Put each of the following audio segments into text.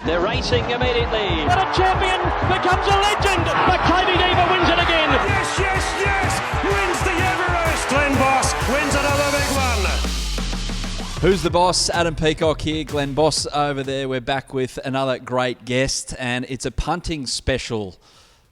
They're racing immediately. But a champion becomes a legend. Caviar wins it again. Yes, yes, yes. Wins the Everest. Glen Boss wins another big one. Who's the boss? Adam Peacock here, Glen Boss over there. We're back with another great guest, and it's a punting special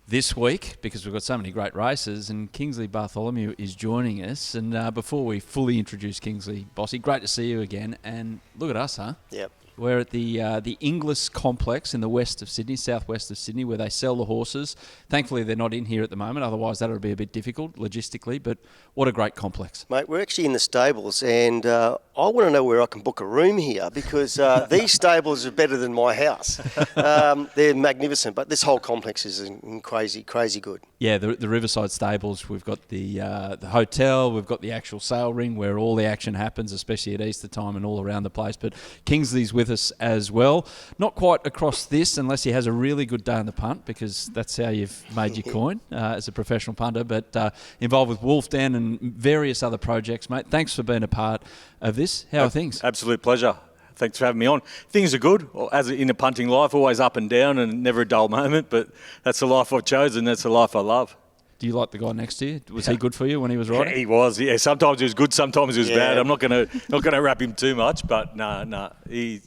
this week because we've got so many great races, and Kingsley Bartholomew is joining us. And before we fully introduce Kingsley, Bossy, great to see you again. And look at us, huh? Yep. We're at the Inglis complex in the west of Sydney, southwest of Sydney, where they sell the horses. Thankfully, they're not in here at the moment. Otherwise, that would be a bit difficult logistically. But what a great complex. Mate, we're actually in the stables, and I want to know where I can book a room here because these stables are better than my house. They're magnificent, but this whole complex is crazy, crazy good. Yeah, the Riverside Stables, we've got the hotel, we've got the actual sale ring where all the action happens, especially at Easter time and all around the place. But Kingsley's with us as well. Not quite across this unless he has a really good day on the punt, because that's how you've made your coin as a professional punter, but involved with Wolf Den and various other projects, mate. Thanks for being a part of this. How are things? Absolute pleasure. Thanks for having me on. Things are good. As in a punting life, always up and down and never a dull moment, but that's the life I've chosen. That's the life I love. Do you like the guy next to you? Was he good for you when he was riding? He was, yeah. Sometimes he was good, sometimes he was bad. I'm not gonna wrap him too much, but no. He,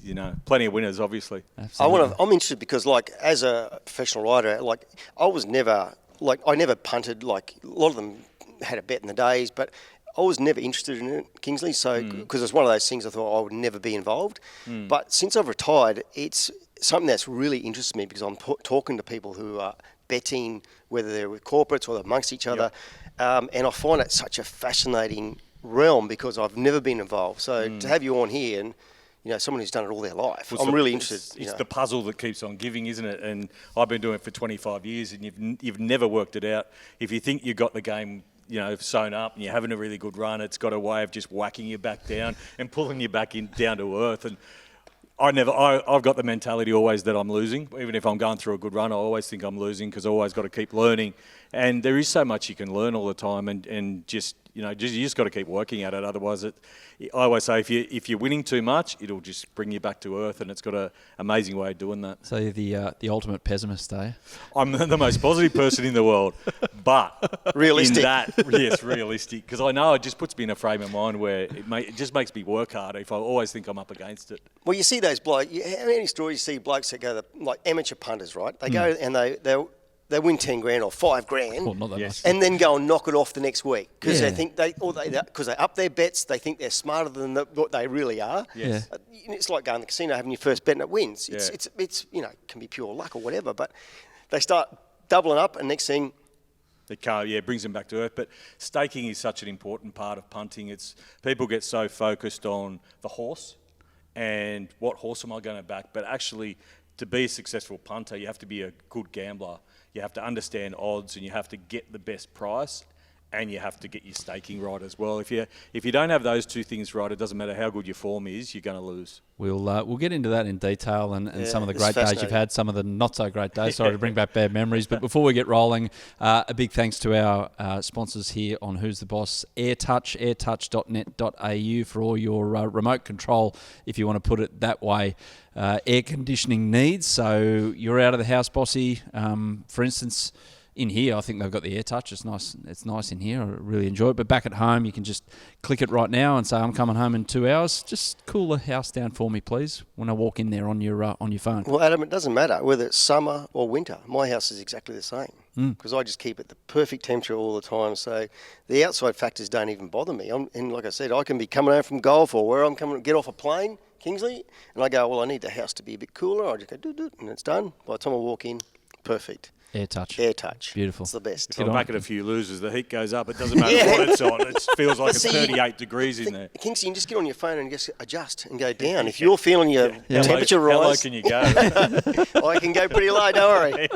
plenty of winners, obviously. Absolutely. I'm interested because, like, as a professional rider, like, I never punted. Like, a lot of them had a bet in the days, but I was never interested in it, Kingsley. So, because it's one of those things I thought I would never be involved. But since I've retired, it's something that's really interests me because I'm talking to people who are betting, whether they're with corporates or amongst each other, and I find it such a fascinating realm because I've never been involved. So to have you on here and someone who's done it all their life, I'm really interested. It's the puzzle that keeps on giving, isn't it? And I've been doing it for 25 years, and you've never worked it out. If you think you've got the game sewn up and you're having a really good run, it's got a way of just whacking you back down and pulling you back down to earth. And I've got the mentality always that I'm losing. Even if I'm going through a good run, I always think I'm losing because I always got to keep learning. And there is so much you can learn all the time, and just you just got to keep working at it. Otherwise, I always say if you're winning too much, it'll just bring you back to earth, and it's got an amazing way of doing that. So you're the ultimate pessimist, are you? I'm the most positive person in the world, but realistic. Yes, realistic, because I know it just puts me in a frame of mind where it just makes me work harder if I always think I'm up against it. Well, you see those blokes. How many stories you see blokes that go like amateur punters, right? They go and they win 10 grand or 5 grand, well, not that much. and then go and knock it off the next week because they think because they up their bets, they think they're smarter than what they really are. Yes. It's like going to the casino, having your first bet and it wins. It's can be pure luck or whatever, but they start doubling up, and next thing. It brings them back to earth. But staking is such an important part of punting. People get so focused on the horse and what horse am I going to back, but actually to be a successful punter, you have to be a good gambler. You have to understand odds, and you have to get the best price, and you have to get your staking right as well. If you don't have those two things right, it doesn't matter how good your form is, you're going to lose. We'll get into that in detail and some of the great days you've had, some of the not so great days. Sorry to bring back bad memories, but before we get rolling, a big thanks to our sponsors here on Who's the Boss, AirTouch, airtouch.net.au for all your remote control, if you want to put it that way, air conditioning needs. So you're out of the house, Bossy. For instance, in here, I think they've got the AirTouch. It's nice. It's nice in here. I really enjoy it. But back at home, you can just click it right now and say, "I'm coming home in 2 hours. Just cool the house down for me, please." When I walk in there on your phone. Well, Adam, it doesn't matter whether it's summer or winter. My house is exactly the same because I just keep it the perfect temperature all the time. So the outside factors don't even bother me. And like I said, I can be coming home from golf or where I'm coming to get off a plane, Kingsley, and I go, well, I need the house to be a bit cooler. I just go do, and it's done. By the time I walk in, perfect. AirTouch. Beautiful. It's the best. If I'm back at a few losers, the heat goes up. It doesn't matter what it's on. It feels like it's 38 degrees in there. Kingsley, you can just get on your phone and just adjust and go down. If you're feeling your temperature rise... How low can you go? I can go pretty low, don't worry.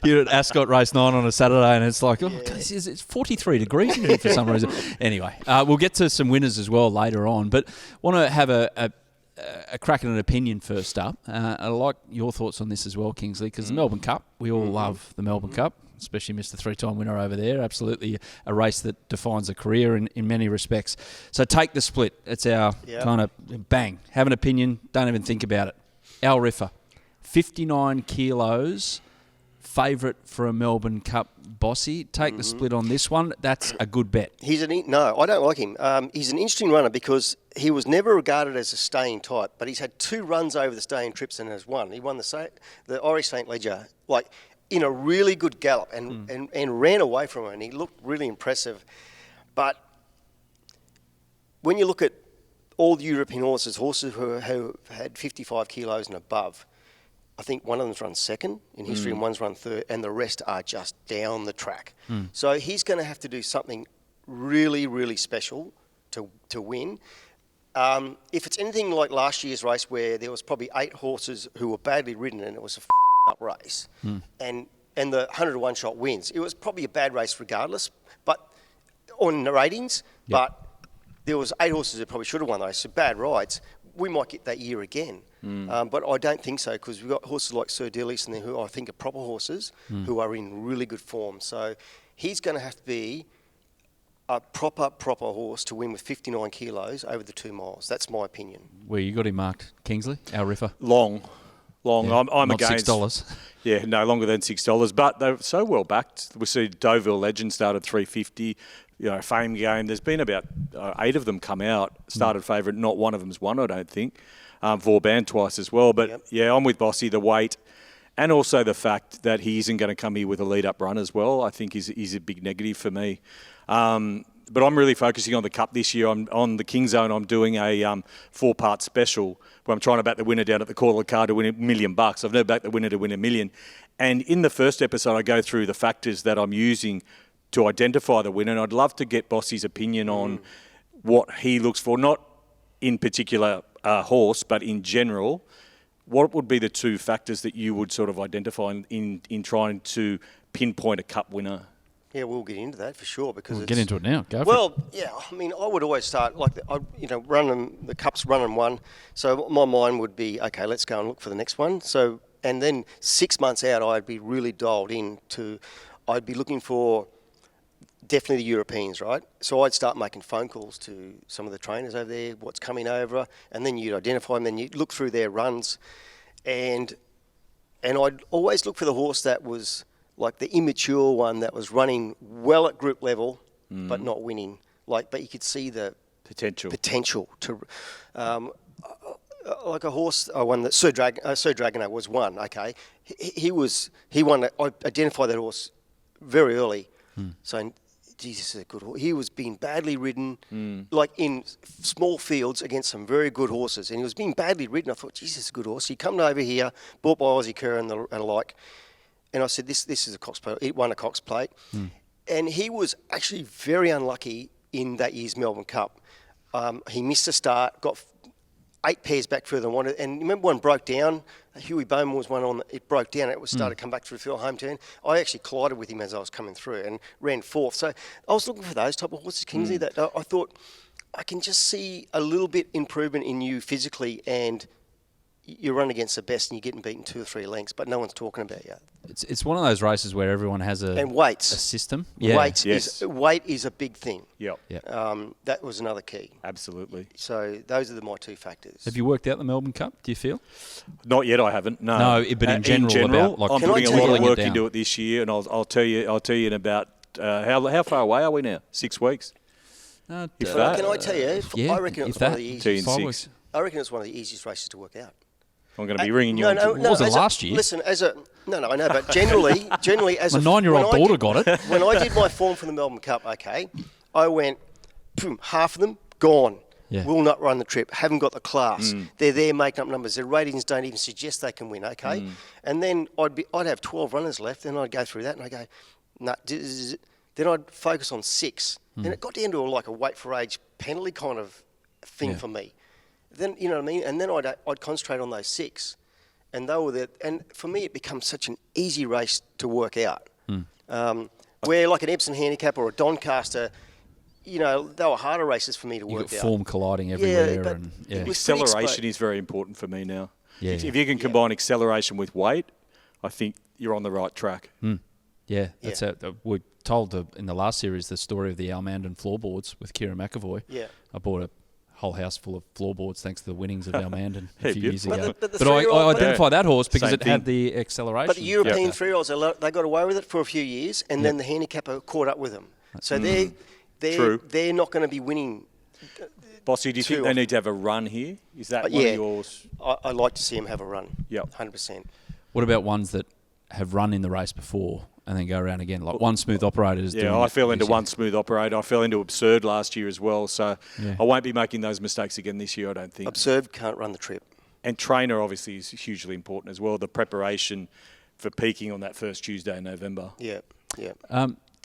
You're at Ascot Race 9 on a Saturday and it's like, it's 43 degrees in here for some reason. Anyway, we'll get to some winners as well later on, but want to have a crack at an opinion first up. I like your thoughts on this as well, Kingsley, because the Melbourne Cup, we all love the Melbourne Cup, especially Mr. Three-time winner over there. Absolutely a race that defines a career in many respects. So take the split. It's our kind of bang. Have an opinion. Don't even think about it. Al Riffa. 59 kilos, favourite for a Melbourne Cup Bossy. Take the split on this one. That's a good bet. No, I don't like him. He's an interesting runner because he was never regarded as a staying type, but he's had 2 runs over the staying trips and has won. He won the Irish St. Leger, in a really good gallop and ran away from it, and he looked really impressive. But when you look at all the European horses who have had 55 kilos and above, I think one of them's run second in history and one's run third, and the rest are just down the track. So he's going to have to do something really, really special to win. If it's anything like last year's race where there was probably 8 horses who were badly ridden and it was a up race, and the 100-to-1 shot wins, it was probably a bad race regardless, but on the ratings, but there was 8 horses that probably should have won those, so bad rides. We might get that year again. But I don't think so, because we've got horses like Sir Dillis and who I think are proper horses who are in really good form. So he's going to have to be a proper horse to win with 59 kilos over the 2 miles. That's my opinion. Where you got him marked, Kingsley, our riffer? Long. Yeah, I'm not against $6. Yeah, no longer than $6. But they're so well backed. We see Deauville Legend started $3.50. Fame Game. There's been about 8 of them come out. Started favourite. Not one of them's won, I don't think. Vauban twice as well. But I'm with Bossy. The weight, and also the fact that he isn't going to come here with a lead-up run as well, I think is a big negative for me. But I'm really focusing on the Cup this year. I'm on the King Zone. I'm doing a 4-part special where I'm trying to back the winner down at the corner of the card to win $1 million. I've never backed the winner to win $1 million. And in the first episode, I go through the factors that I'm using to identify the winner. And I'd love to get Bossy's opinion on what he looks for, not in particular horse, but in general. What would be the 2 factors that you would sort of identify in trying to pinpoint a Cup winner? Yeah, we'll get into that for sure, because We'll get into it now. Go for it. Yeah. I mean, I would always start running the Cup's running one. So my mind would be, okay, let's go and look for the next one. So, and then 6 months out, I'd be really dialed in to. I'd be looking for definitely the Europeans, right? So I'd start making phone calls to some of the trainers over there, what's coming over, and then you'd identify them. Then you'd look through their runs, and I'd always look for the horse that was like the immature one that was running well at group level, but not winning. But you could see the potential to, like a horse. One that Sir Dragono was one. Okay, he won. I identified that horse very early, saying, Jesus is a good horse. He was being badly ridden, in small fields against some very good horses, and he was being badly ridden. I thought, Jesus is a good horse. He come over here, bought by Aussie Kerr and the like. And I said, this is a Cox plate. It won a Cox plate. And he was actually very unlucky in that year's Melbourne Cup. He missed a start, got 8 pairs back further than wanted. And remember one broke down? Huey Bowman was one on, it broke down. It was started to come back through the field, home turn. I actually collided with him as I was coming through and ran 4th. So I was looking for those type of horses, Kingsley, that I thought, I can just see a little bit improvement in you physically, and you run against the best and you're getting beaten 2 or 3 lengths, but no one's talking about you. It's one of those races where everyone has a system. Yeah. Weight is a big thing. Yep. That was another key. Absolutely. So those are my 2 factors. Have you worked out the Melbourne Cup, do you feel? Not yet, I haven't. No. No, but in general I'm putting a lot of work into it this year, and I'll tell you in about how far away are we now? 6 weeks. Can I tell you? Yeah, I reckon it's one of the easiest. 6. I reckon it's one of the easiest races to work out. I'm going to be ringing you. What was it last year? Listen, I know, but generally, as my 9-year-old daughter got it. When I did my form for the Melbourne Cup, okay, I went, boom, half of them gone. Yeah. Will not run the trip. Haven't got the class. They're there making up numbers. Their ratings don't even suggest they can win. Okay, and then I'd have 12 runners left, and I'd go through that, and I go, nah. Then I'd focus on 6, and it got down to like a weight for age penalty kind of thing for me. Then you know what I mean, and then I'd concentrate on those 6, and they were there. And for me, it becomes such an easy race to work out. Where like an Epsom Handicap or a Doncaster, they were harder races for me to work out. You've got form colliding everywhere. Acceleration is very important for me now. Yeah. If you can combine acceleration with weight, I think you're on the right track. Yeah, that's it. We told in the last series the story of the Almandon floorboards with Kira McAvoy. Yeah, I bought a whole house full of floorboards thanks to the winnings of our Mandan a few years beautiful. ago. But the But I three-year-old- identify that horse because Same it had thing. the acceleration. But the European factor. 3-year-olds, they got away with it for a few years, and then the handicapper caught up with them. So True. they're not going to be winning. Bossy, do you think Too they often. need to have a run here? Is that one Yeah. of yours? I like to see them have a run. Yep. 100%. What about ones that have run in the race before and then go around again? Like One Smooth Operator is doing Yeah, I it fell this into year. One Smooth Operator. I fell into Absurd last year as well. So Yeah. I won't be making those mistakes again this year, I don't think. Observed can't run the trip. And trainer obviously is hugely important as well. The preparation for peaking on that first Tuesday in November. Yeah, yeah.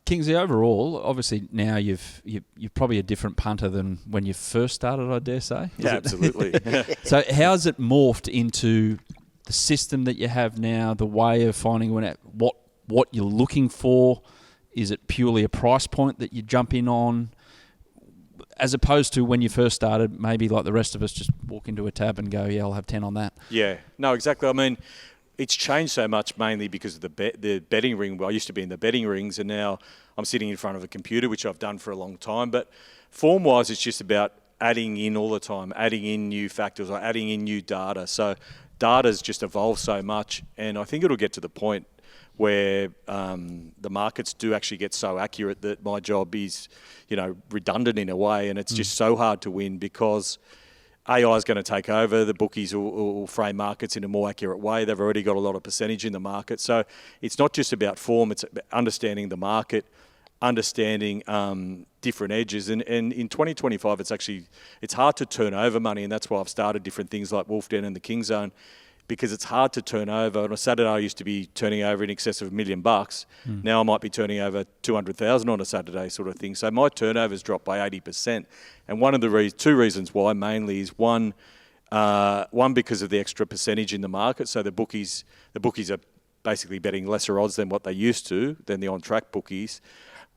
Kingsley, overall, obviously now you're probably a different punter than when you first started, I dare say. Is Yeah, it? absolutely. So how's it morphed into the system that you have now, the way of finding what you're looking for? Is it purely a price point that you jump in on, as opposed to when you first started, maybe like the rest of us, just walk into a tab and go, yeah, I'll have 10 on that? Yeah, no, exactly. I mean, it's changed so much mainly because of the betting ring. Well, I used to be in the betting rings, and now I'm sitting in front of a computer, which I've done for a long time. But form-wise, it's just about adding in all the time, adding in new factors or adding in new data. So data's just evolved so much, and I think it'll get to the point where the markets do actually get so accurate that my job is, redundant in a way, and it's just so hard to win because AI is going to take over. The bookies will frame markets in a more accurate way. They've already got a lot of percentage in the market. So it's not just about form, it's about understanding the market, understanding different edges. And in 2025, it's hard to turn over money, and that's why I've started different things like Wolf Den and the King Zone, because it's hard to turn over. On a Saturday, I used to be turning over in excess of $1 million. Now I might be turning over 200,000 on a Saturday sort of thing. So my turnovers dropped by 80%. And one of the two reasons why mainly is one because of the extra percentage in the market. So the bookies are basically betting lesser odds than what they used to, than the on-track bookies.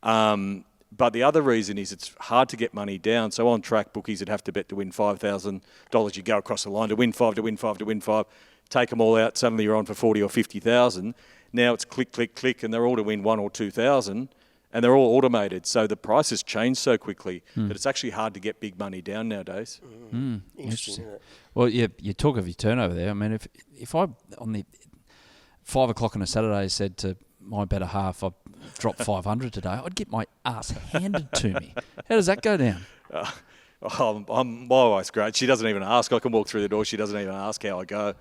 But the other reason is it's hard to get money down. So on-track bookies would have to bet to win $5,000. You go across the line to win 5, to win 5, to win 5. Take them all out, suddenly you're on for 40 or 50,000. Now it's click, click, click, and they're all to win 1 or 2,000, and they're all automated. So the prices change so quickly that it's actually hard to get big money down nowadays. Interesting, isn't it? Well, yeah, you talk of your turnover there. I mean, if I on the 5 o'clock on a Saturday said to my better half, I've dropped 500 today, I'd get my ass handed to me. How does that go down? My wife's great. She doesn't even ask. I can walk through the door. She doesn't even ask how I go.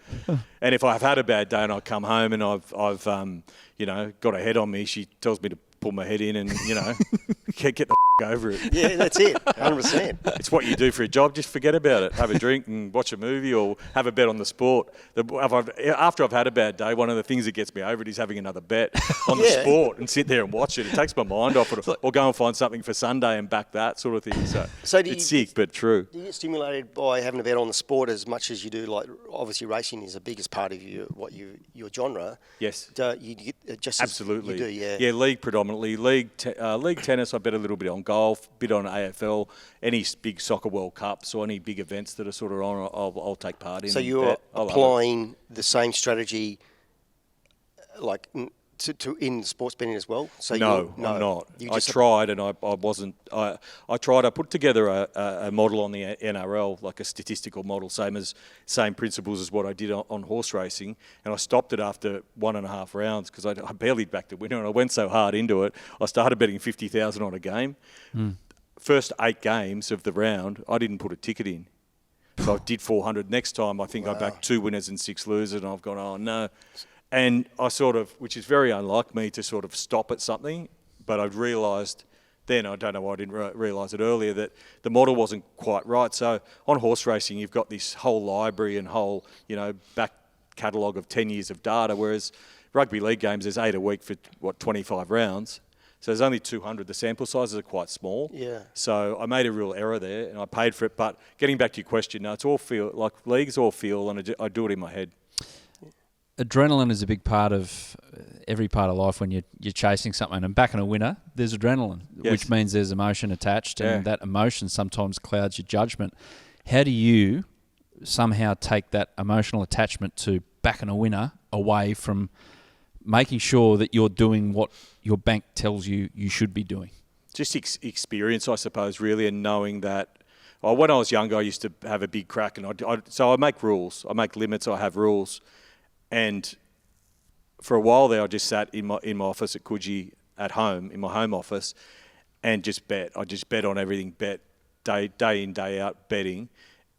And if I've had a bad day and I come home and I've got a head on me, she tells me to pull my head in and get the over it. Yeah, that's it. 100%. It's what you do for a job. Just forget about it. Have a drink and watch a movie or have a bet on the sport. After I've had a bad day, one of the things that gets me over it is having another bet on the sport and sit there and watch it. It takes my mind off it. Or go and find something for Sunday and back that sort of thing. So it's sick, but true. Do you get stimulated by having a bet on the sport as much as you do? Like, obviously, racing is the biggest part of your genre. Yes. You get just Absolutely. As you do, yeah. Yeah, league predominantly. League tennis, I bet a little bit on golf, bit on AFL, any big soccer World Cups or any big events that are sort of on, I'll take part in. So you're applying the same strategy, like to in sports betting as well. So no, I'm not. I tried and I wasn't. I tried. I put together a model on the NRL, like a statistical model, same principles as what I did on horse racing, and I stopped it after 1.5 rounds because I barely backed the winner, and I went so hard into it. I started betting 50,000 on a game. First 8 games of the round, I didn't put a ticket in. So I did 400. Next time, I think I backed 2 winners and 6 losers, and I've gone, oh no. And I which is very unlike me to sort of stop at something, but I'd realised then, I don't know why I didn't realise it earlier, that the model wasn't quite right. So on horse racing, you've got this whole library and whole, back catalogue of 10 years of data, whereas rugby league games, there's 8 a week for, 25 rounds. So there's only 200. The sample sizes are quite small. Yeah. So I made a real error there, and I paid for it. But getting back to your question, no, it's all feel, like leagues all feel, and I do it in my head. Adrenaline is a big part of every part of life when you're chasing something. And backing a winner, there's adrenaline, which means there's emotion attached, and that emotion sometimes clouds your judgment. How do you somehow take that emotional attachment to backing a winner away from making sure that you're doing what your bank tells you should be doing? Just experience, I suppose, really, and knowing that when I was younger, I used to have a big crack, and so I make rules. I make limits. I have rules, and for a while there, I just sat in my office at Coogee at home, in my home office, and just bet. I just bet on everything. Bet day in, day out betting.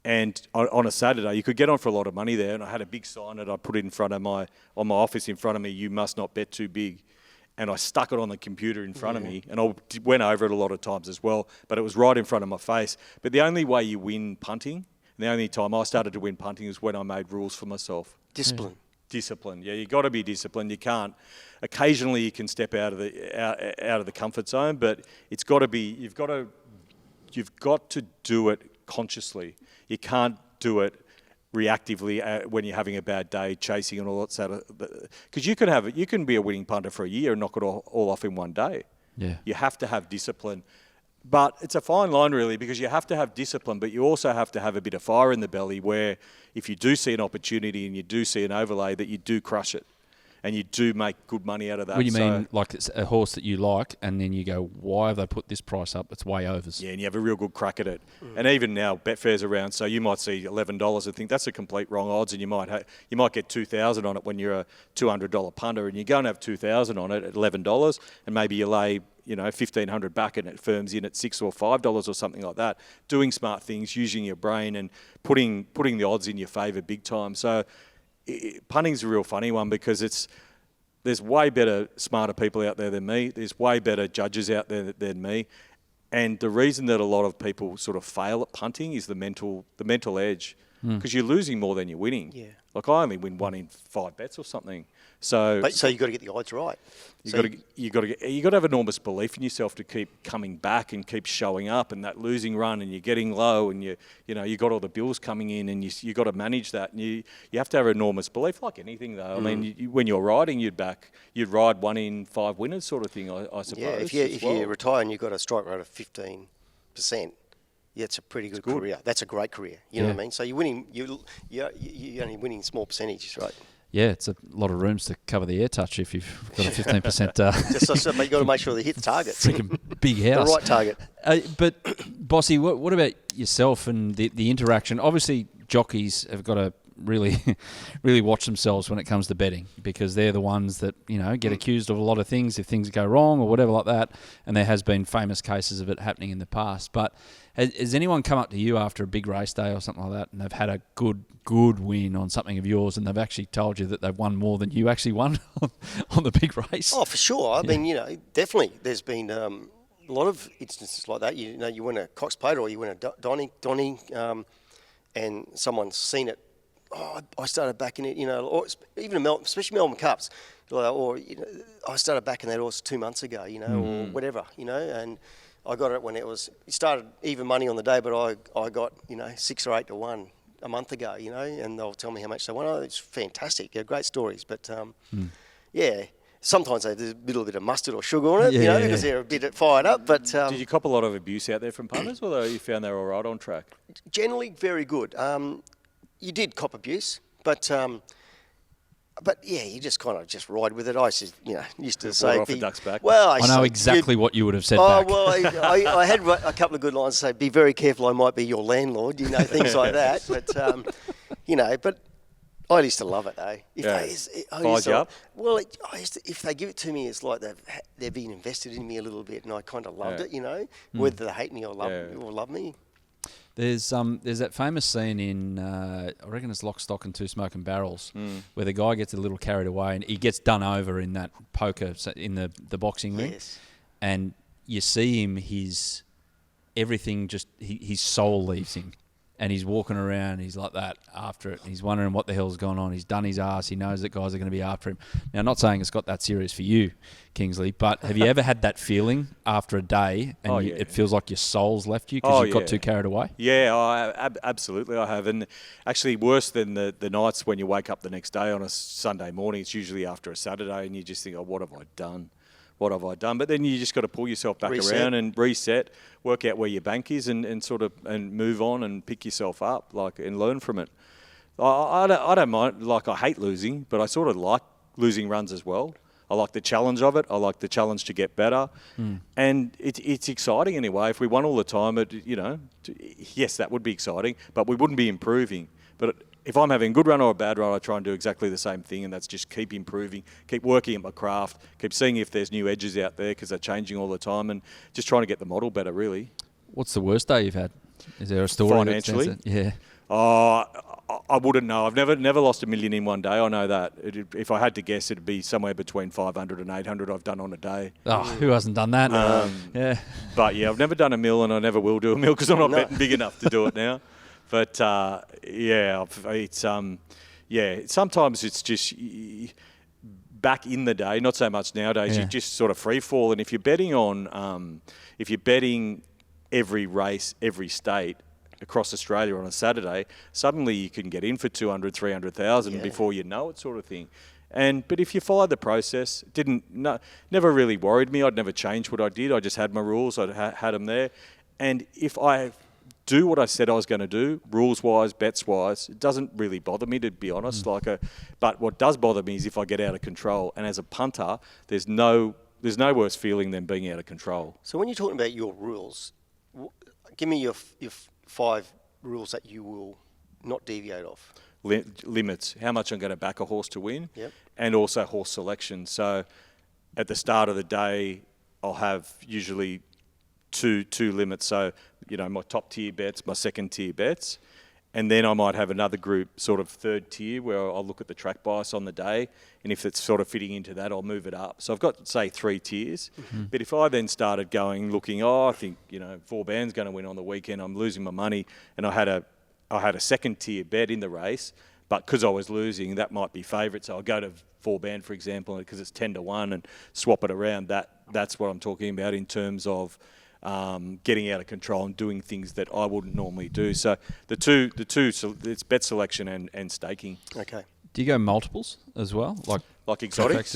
And on a Saturday, you could get on for a lot of money there. And I had a big sign that I put in front of on my office in front of me. You must not bet too big. And I stuck it on the computer in front of me, and I went over it a lot of times as well. But it was right in front of my face. But the only way you win punting, and the only time I started to win punting is when I made rules for myself. Discipline. Discipline. Yeah, you got to be disciplined. You can't. Occasionally, you can step out of the comfort zone, but it's got to be. You've got to do it consciously. You can't do it reactively when you're having a bad day, chasing and all that sort of. Because you can be a winning punter for a year and knock it all off in one day. Yeah. You have to have discipline. But it's a fine line, really, because you have to have discipline, but you also have to have a bit of fire in the belly where if you do see an opportunity and you do see an overlay, that you do crush it and you do make good money out of that. What do you mean, like it's a horse that you like, and then you go, why have they put this price up? It's way overs. Yeah, and you have a real good crack at it. And even now, Betfair's around, so you might see $11 and think that's a complete wrong odds, and you might get $2,000 on it when you're a $200 punter, and you go and have $2,000 on it at $11, and maybe you lay $1,500 back and it firms in at $6 or $5 or something like that. Doing smart things, using your brain, and putting the odds in your favour big time. So punting's a real funny one because there's way better, smarter people out there than me. There's way better judges out there than me. And the reason that a lot of people sort of fail at punting is the mental edge, because you're losing more than you're winning. Yeah. Like I only win 1 in 5 bets or something. So you've got to get the odds right. You got to have enormous belief in yourself to keep coming back and keep showing up. And that losing run, and you're getting low, and you got all the bills coming in, and you got to manage that. And you have to have enormous belief, like anything though. I mean, when you're riding, you'd ride 1 in 5 winners sort of thing. I suppose. Yeah, if you retire and you've got a strike rate of 15%. Yeah, it's a pretty good career. That's a great career. You know what I mean? So you're winning. You're only winning small percentages, right? Yeah, it's a lot of rooms to cover the air touch if you've got a 15%. But you've got to make sure they hit the target. Freaking big house. The right target. But Bossy, what about yourself and the interaction? Obviously, jockeys have got to really, really watch themselves when it comes to betting, because they're the ones that get accused of a lot of things if things go wrong or whatever like that. And there has been famous cases of it happening in the past. But has anyone come up to you after a big race day or something like that, and they've had a good win on something of yours, and they've actually told you that they've won more than you actually won on the big race? Oh, for sure. I mean, definitely. There's been a lot of instances like that. You win a Cox Plate or you win a Donny, and someone's seen it. Oh, I started backing it, or even especially Melbourne Cups, or I started backing that horse 2 months ago, or whatever, and I got it when it started even money on the day, but I got 6 or 8 to 1 a month ago, and they'll tell me how much they won. Oh, it's fantastic, great stories, but yeah. Sometimes there's a little bit of mustard or sugar on it, because they're a bit fired up. But did you cop a lot of abuse out there from punters, or you found they were all right on track? Generally, very good. You did cop abuse, but yeah, you just kind of just ride with it. I used to say, off the duck's back. Well, I know exactly what you would have said back. Well, I had a couple of good lines to say, be very careful, I might be your landlord, things like that. But, but I used to love it, though. Fired you up? Well, if they give it to me, it's like they've been invested in me a little bit, and I kind of loved it, whether they hate me or love me. There's that famous scene in I reckon it's Lock, Stock and Two Smoking Barrels, where the guy gets a little carried away and he gets done over in that poker in the boxing ring, and you see him, his soul leaves him, and he's walking around, he's like that after it, he's wondering what the hell's going on. He's done his ass, he knows that guys are going to be after him. Now, I'm not saying it's got that serious for you, Kingsley, but have you ever had that feeling after a day and it feels like your soul's left you because you've got too carried away? Yeah, absolutely I have. And actually worse than the nights when you wake up the next day on a Sunday morning, it's usually after a Saturday and you just think, what have I done? What have I done? But then you just got to pull yourself back around and reset, work out where your bank is and move on and pick yourself up, and learn from it. I don't mind, I hate losing, but I sort of like losing runs as well. I like the challenge of it. I like the challenge to get better. And it's exciting anyway. If we won all the time, yes, that would be exciting, but we wouldn't be improving. But if I'm having a good run or a bad run, I try and do exactly the same thing, and that's just keep improving, keep working at my craft, keep seeing if there's new edges out there because they're changing all the time, and just trying to get the model better, really. What's the worst day you've had? Is there a story? Financially? Yeah. I wouldn't know. I've never lost $1 million in one day. I know that. If I had to guess, it'd be somewhere between 500 and 800 I've done on a day. Oh, who hasn't done that? Yeah. But yeah, I've never done $1 million, and I never will do $1 million because I'm not betting big enough to do it now. But sometimes it's just back in the day, not so much nowadays. You just sort of free fall, and if you're betting on, every race, every state across Australia on a Saturday, suddenly you can get in for 200, 300,000 before you know it, sort of thing. But if you follow the process, never really worried me. I'd never changed what I did. I just had my rules. I had them there, and if I do what I said I was going to do, rules-wise, bets-wise, it doesn't really bother me, to be honest. But what does bother me is if I get out of control. And as a punter, there's no worse feeling than being out of control. So when you're talking about your rules, give me your 5 rules that you will not deviate off. Limits, how much I'm going to back a horse to win, Yep. and also horse selection. So at the start of the day, I'll have usually two limits. So, my top tier bets, my second tier bets, and then I might have another group, sort of third tier, where I'll look at the track bias on the day, and if it's sort of fitting into that, I'll move it up. So I've got, say, 3 tiers. Mm-hmm. But if I then started looking, I think, 4 band's going to win on the weekend, I'm losing my money, and I had a second tier bet in the race, but because I was losing, that might be favourite. So I'll go to 4 band, for example, because it's 10-1, and swap it around. That's what I'm talking about in terms of getting out of control and doing things that I wouldn't normally do. So the two, it's bet selection and staking. Okay. Do you go multiples as well, like exotics,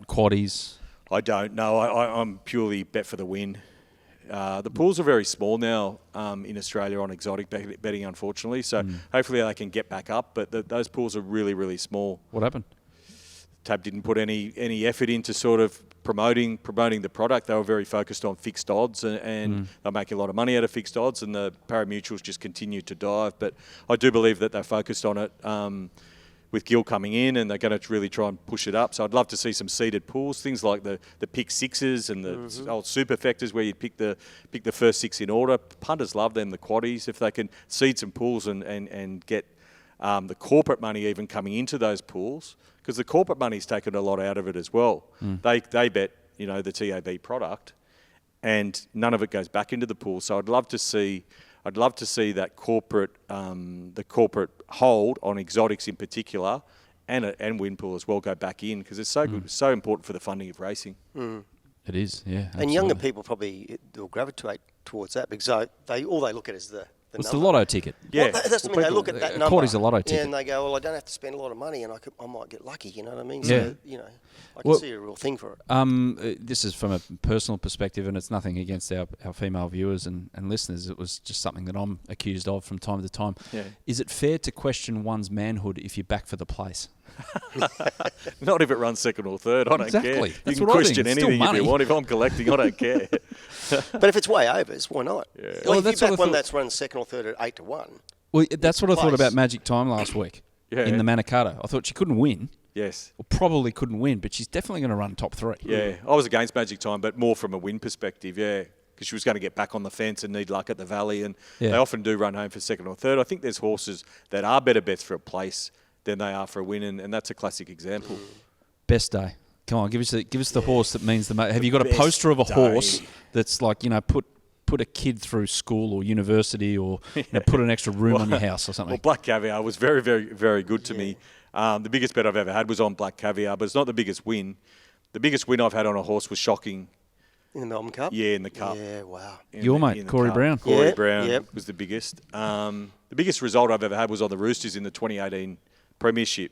quaddies? I don't. No, I'm purely bet for the win. The pools are very small now in Australia on exotic betting, unfortunately. So hopefully they can get back up. But those pools are really, really small. What happened? Tab didn't put any effort into sort of promoting the product. They were very focused on fixed odds, and they're making a lot of money out of fixed odds, and the pari-mutuals just continued to dive. But I do believe that they're focused on it with Gil coming in, and they're going to really try and push it up. So I'd love to see some seeded pools, things like the pick sixes and the old superfectors where you pick the first 6 in order. Punters love them, the quaddies. If they can seed some pools and get the corporate money even coming into those pools, because the corporate money's taken a lot out of it as well. They bet, the TAB product, and none of it goes back into the pool. So I'd love to see that the corporate hold on exotics in particular, and win pool as well, go back in, because it's so good, so important for the funding of racing. It is, yeah. Absolutely. And younger people probably will gravitate towards that because all they look at is the it's number. the lotto ticket. Yeah, well, that's what I mean. They look at that number. Quaddie's a lotto ticket. Yeah, and they go, well, I don't have to spend a lot of money, and I might get lucky. You know what I mean? Yeah. So, I can see a real thing for it. This is from a personal perspective, and it's nothing against our female viewers and listeners. It was just something that I'm accused of from time to time. Yeah. Is it fair to question one's manhood if you're back for the place? Not if it runs second or third. I don't care. Exactly. You can question anything if you want. If I'm collecting, I don't care. But if it's way overs, why not? Yeah. Like Well, if that's you what back I one thought. that's run second or third at 8-1. Well, that's what I thought Place. about Magic Time last week in the Manikato. I thought she couldn't win. Yes. Or probably couldn't win, but she's definitely going to run top 3. Yeah, I was against Magic Time, but more from a win perspective, yeah. Because she was going to get back on the fence and need luck at the Valley, and they often do run home for second or third. I think there's horses that are better bets for a place than they are for a win, and that's a classic example. Best day. Come on, give us the horse that means the most. Have you got a Best poster of a day. horse that's like, put a kid through school or university, or put an extra room on your house or something? Well, Black Caviar was very, very, very good to me. The biggest bet I've ever had was on Black Caviar, but it's not the biggest win. The biggest win I've had on a horse was Shocking. In the Melbourne Cup? Yeah, in the Cup. Yeah, wow. Your mate, Corey Cup. Brown. Corey Yeah, Brown yep. was the biggest. The biggest result I've ever had was on the Roosters in the 2018 Premiership.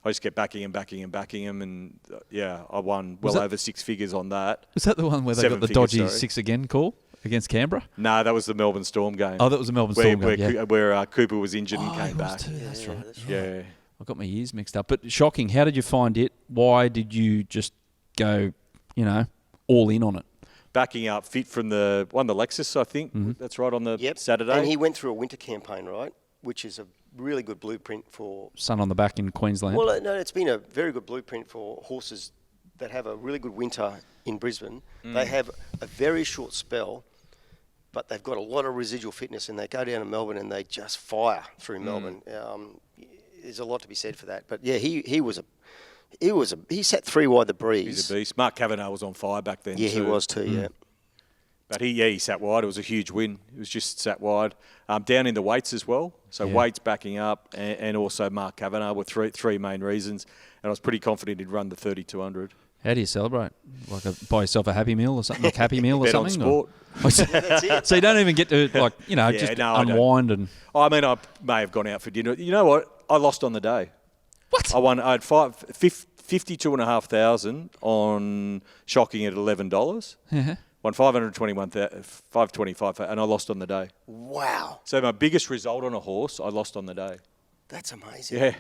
I just kept backing him, and I won over 6 figures on that. Was that the one where they got the dodgy 6 again call against Canberra? No, that was the Melbourne Storm game. Oh, that was the Melbourne Storm game, yeah. Where Cooper was injured and came he was back. too, that's right. Yeah. I've got my years mixed up. But shocking. How did you find it? Why did you just go, all in on it? Backing up fit from the Lexus, I think. Mm-hmm. That's right, on the Saturday. And he went through a winter campaign, right, which is a really good blueprint for... Sun on the back in Queensland. Well, no, it's been a very good blueprint for horses that have a really good winter in Brisbane. They have a very short spell, but they've got a lot of residual fitness, and they go down to Melbourne and they just fire through Melbourne. There's a lot to be said for that. But yeah, he sat 3 wide the breeze. He's a beast. Mark Caviar was on fire back then. Yeah, he was too. Yeah. But he sat wide. It was a huge win. It was just sat wide. Down in the weights as well. So weights backing up, and also Mark Caviar were three main reasons. And I was pretty confident he'd run the 3,200. How do you celebrate? Like buy yourself a Happy Meal or something? Like Happy Meal or something? Bet on sport. That's it. So you don't even get to just unwind and. I mean, I may have gone out for dinner. You know what? I lost on the day. What? I had 52,500 on Shocking at $11. Won 525, and I lost on the day. Wow. So my biggest result on a horse, I lost on the day. That's amazing. Yeah.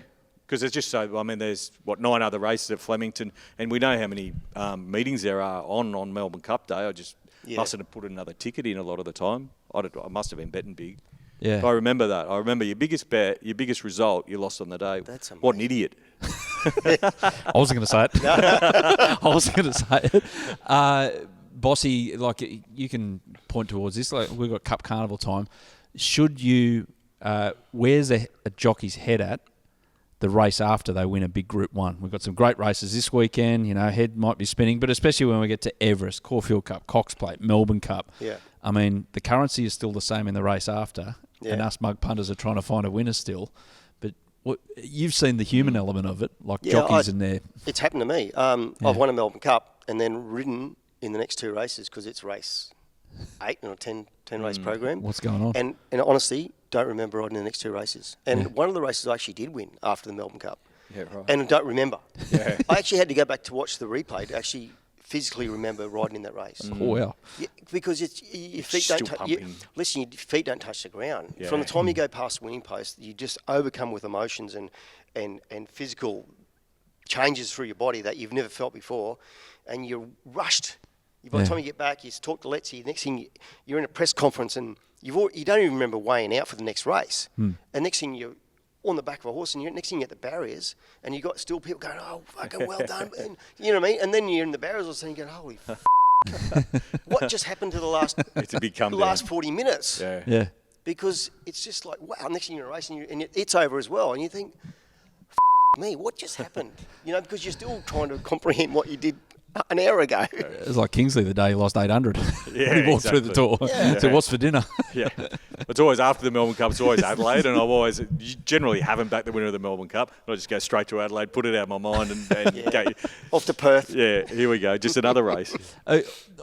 Because there's just so, I mean, there's, 9 other races at Flemington, and we know how many meetings there are on Melbourne Cup Day. I just mustn't have put another ticket in a lot of the time. I must have been betting big. Yeah. I remember that. I remember your biggest bet, your biggest result, you lost on the day. That's amazing. What an idiot. I wasn't going to say it. I wasn't going to say it. Bossy, like, you can point towards this. Like, we've got Cup Carnival time. Should you, where's a jockey's head at the race after they win a big Group 1? We've got some great races this weekend. Head might be spinning, but especially when we get to Everest, Caulfield Cup, Cox Plate, Melbourne Cup. Yeah. I mean, the currency is still the same in the race after, and us mug punters are trying to find a winner still. But you've seen the human element of it, like jockeys in there. It's happened to me. I've won a Melbourne Cup and then ridden in the next 2 races because it's race 8 in a 10 race program. What's going on? And honestly, don't remember riding the next 2 races. And one of the races I actually did win after the Melbourne Cup. Yeah, right. And I don't remember. Yeah. I actually had to go back to watch the replay to actually physically remember riding in that race. Oh, wow. Yeah, because your feet don't your feet don't touch the ground. Yeah. From the time you go past the winning post, you just overcome with emotions and physical changes through your body that you've never felt before, and you're rushed. By the time you get back, you talk to Letzi. Next thing, you're in a press conference and you don't even remember weighing out for the next race. And next thing, you're on the back of a horse, and next thing you get the barriers, and you got still people going, "Oh, fucking well done," and you know what I mean. And then you're in the barriers, all of a sudden you go, "Holy, what just happened to the last 40 minutes?" Yeah. Because it's just like, wow. Next thing you're in a race, and it's over as well, and you think, me, what just happened? Because you're still trying to comprehend what you did an hour ago. It was like Kingsley the day he lost 800 Yeah, when he walked through the door. Yeah. So what's for dinner? Yeah. It's always after the Melbourne Cup. It's always Adelaide, and you generally haven't backed the winner of the Melbourne Cup. I just go straight to Adelaide, put it out of my mind, and go. Off to Perth. Yeah, here we go. Just another race.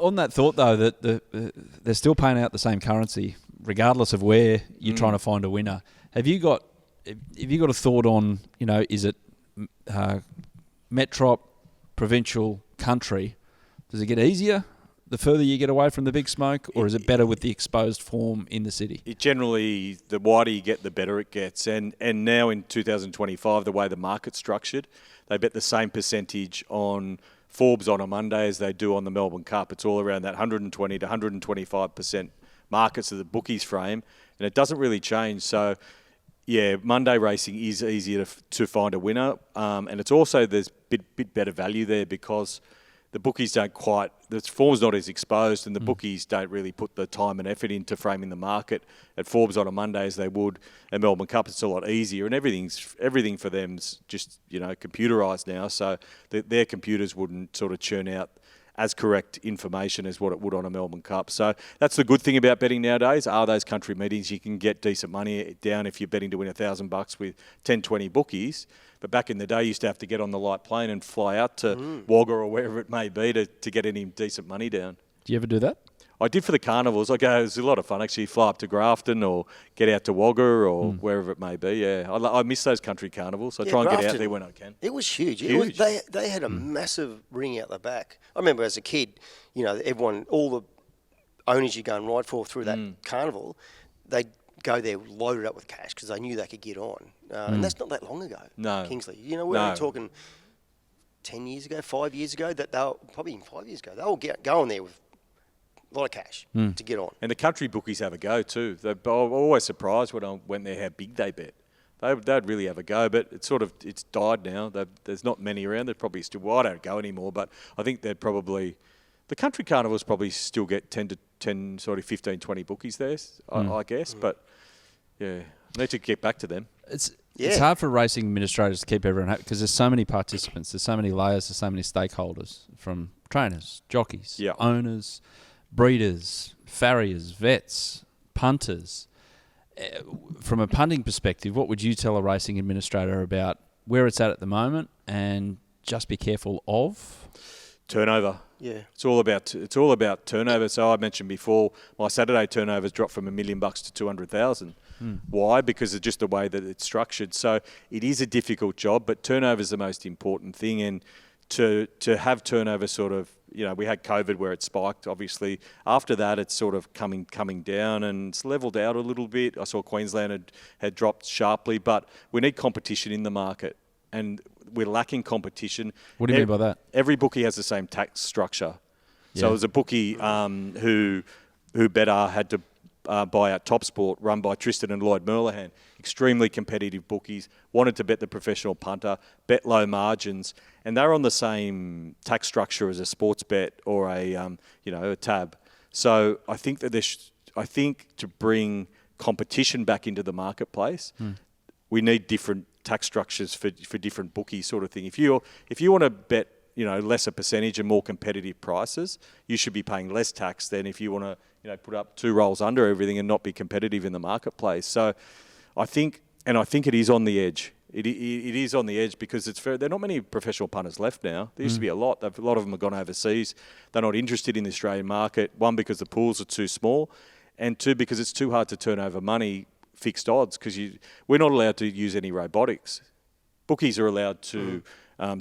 On that thought, though, that they're still paying out the same currency, regardless of where you're trying to find a winner. Have you got a thought on, is it Metrop, provincial, country? Does it get easier the further you get away from the big smoke, or is it better with the exposed form in the city? It generally, the wider you get, the better it gets. And now in 2025, the way the market's structured, they bet the same percentage on Forbes on a Monday as they do on the Melbourne Cup. It's all around that 120 to 125% markets of the bookies frame, and it doesn't really change. So, yeah, Monday racing is easier to find a winner, and it's also there's bit better value there because the bookies don't quite, the form's not as exposed, and the bookies don't really put the time and effort into framing the market at Forbes on a Monday as they would at Melbourne Cup. It's a lot easier, and everything for them's just computerised now, so their computers wouldn't sort of churn out as correct information as what it would on a Melbourne Cup. So that's the good thing about betting nowadays. Are those country meetings, you can get decent money down if you're betting to win $1,000 with 10, 20 bookies. But back in the day, you used to have to get on the light plane and fly out to Wagga or wherever it may be to get any decent money down. Do you ever do that? I did for the carnivals. It was a lot of fun, actually. Fly up to Grafton or get out to Wagga or wherever it may be. Yeah, I miss those country carnivals. I try and get out there when I can. It was huge. Huge. They had a massive ring out the back. I remember as a kid, everyone, all the owners you go and ride for through that carnival, they'd go there loaded up with cash because they knew they could get on. And that's not that long ago, No. Kingsley. You know, we're only talking 10 years ago, 5 years ago, that they were, probably even 5 years ago, they were going there with a lot of cash to get on. And the country bookies have a go too. I'm always surprised when I went there how big they bet. They'd really have a go, but it's died now. There's not many around. They're probably still, well, I don't go anymore, but I think they'd probably, the country carnivals probably still get 10, 15, 20 bookies there, I guess. But yeah, need to get back to them. It's hard for racing administrators to keep everyone happy because there's so many participants, there's so many layers, there's so many stakeholders from trainers, jockeys, owners, breeders, farriers, vets, punters. From a punting perspective, what would you tell a racing administrator about where it's at the moment and just be careful of? Turnover. Yeah. It's all about turnover. So I mentioned before, my Saturday turnovers dropped from $1 million to 200,000. Why? Because of just the way that it's structured. So it is a difficult job, but turnover is the most important thing. And to have turnover we had COVID where it spiked, obviously. After that, it's sort of coming down and it's leveled out a little bit. I saw Queensland had dropped sharply, but we need competition in the market. And we're lacking competition. What do you mean by that? Every bookie has the same tax structure. So there's a bookie who better had to buy out Top Sport, run by Tristan and Lloyd Merlihan. Extremely competitive bookies, wanted to bet the professional punter, bet low margins, and they're on the same tax structure as a sports bet or a tab. So I think that to bring competition back into the marketplace, we need different tax structures for different bookies, sort of thing. If you want to bet lesser percentage and more competitive prices, you should be paying less tax than if you want to put up 2 rolls under everything and not be competitive in the marketplace. So I think it is on the edge. It is on the edge because there are not many professional punters left now. There used to be a lot. A lot of them have gone overseas. They're not interested in the Australian market. 1, because the pools are too small, and 2, because it's too hard to turn over money, fixed odds, because we're not allowed to use any robotics. Bookies are allowed to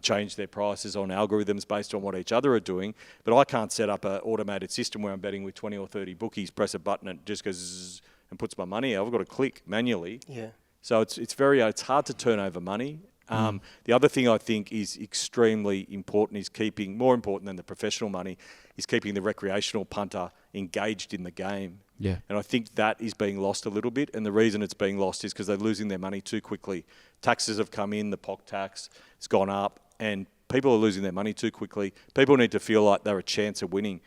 change their prices on algorithms based on what each other are doing, but I can't set up an automated system where I'm betting with 20 or 30 bookies, press a button and it just goes and puts my money out. I've got to click manually. Yeah. So it's hard to turn over money. The other thing I think is extremely important more important than the professional money, is keeping the recreational punter engaged in the game. Yeah. And I think that is being lost a little bit. And the reason it's being lost is because they're losing their money too quickly. Taxes have come in, the POC tax has gone up, and people are losing their money too quickly. People need to feel like they're a chance of winning.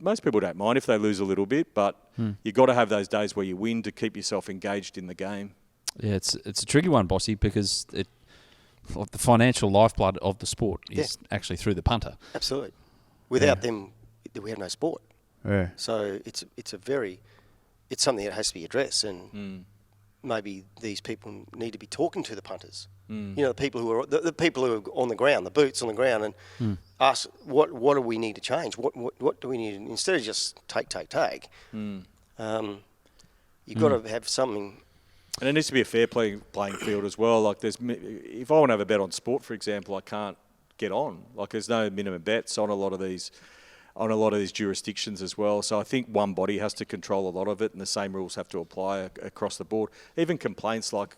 Most people don't mind if they lose a little bit, but you've got to have those days where you win to keep yourself engaged in the game. Yeah, it's a tricky one, Bossy, because the financial lifeblood of the sport is actually through the punter. Absolutely. Without them, we have no sport. Yeah. So it's something that has to be addressed, and maybe these people need to be talking to the punters. The people who are the people who are on the ground, the boots on the ground, and ask what do we need to change? What do we need instead of just take? You've got to have something. And it needs to be a fair playing field as well. Like if I want to have a bet on sport, for example, I can't get on. Like there's no minimum bets on a lot of these jurisdictions as well. So I think one body has to control a lot of it, and the same rules have to apply across the board. Even complaints, like,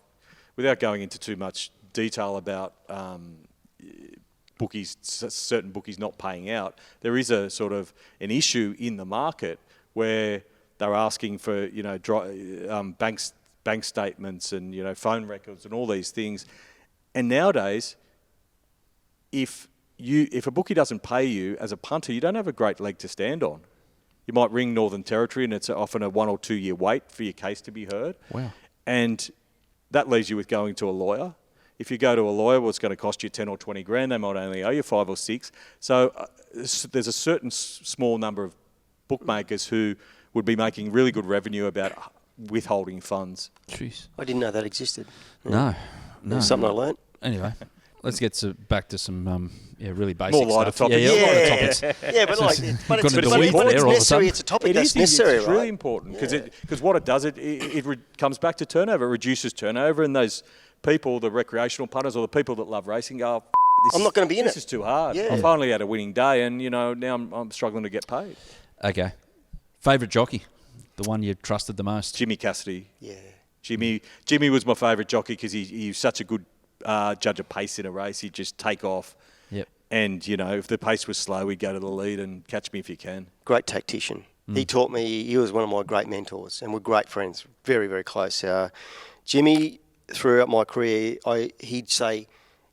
without going into too much detail about certain bookies not paying out, there is a sort of an issue in the market where they're asking for bank statements and phone records and all these things. And nowadays, if a bookie doesn't pay you as a punter, you don't have a great leg to stand on. You might ring Northern Territory, and it's often a 1 or 2 year wait for your case to be heard. Wow. And that leaves you with going to a lawyer. If you go to a lawyer, well, it's going to cost you 10 or 20 grand. They might only owe you 5 or 6. So there's a certain small number of bookmakers who would be making really good revenue about withholding funds. Jeez. I didn't know that existed. No. Something I learnt. Anyway, let's get back to some really basic more lighter stuff. topics. Lighter topics. Yeah, but it's necessary. It's a topic that's necessary, It's really important because what it does, it comes back to turnover. It reduces turnover, and those people, the recreational punters or the people that love racing, go, I'm not going to be in it. This is too hard. Yeah. I finally had a winning day, and now I'm struggling to get paid. Okay. Favourite jockey? the one you trusted the most? Jimmy Cassidy. Yeah. Jimmy was my favourite jockey because he was such a good judge of pace in a race. He'd just take off. Yep. And, if the pace was slow, he'd go to the lead and catch me if you can. Great tactician. He taught me, he was one of my great mentors, and we're great friends, very, very close. Jimmy, throughout my career, he'd say,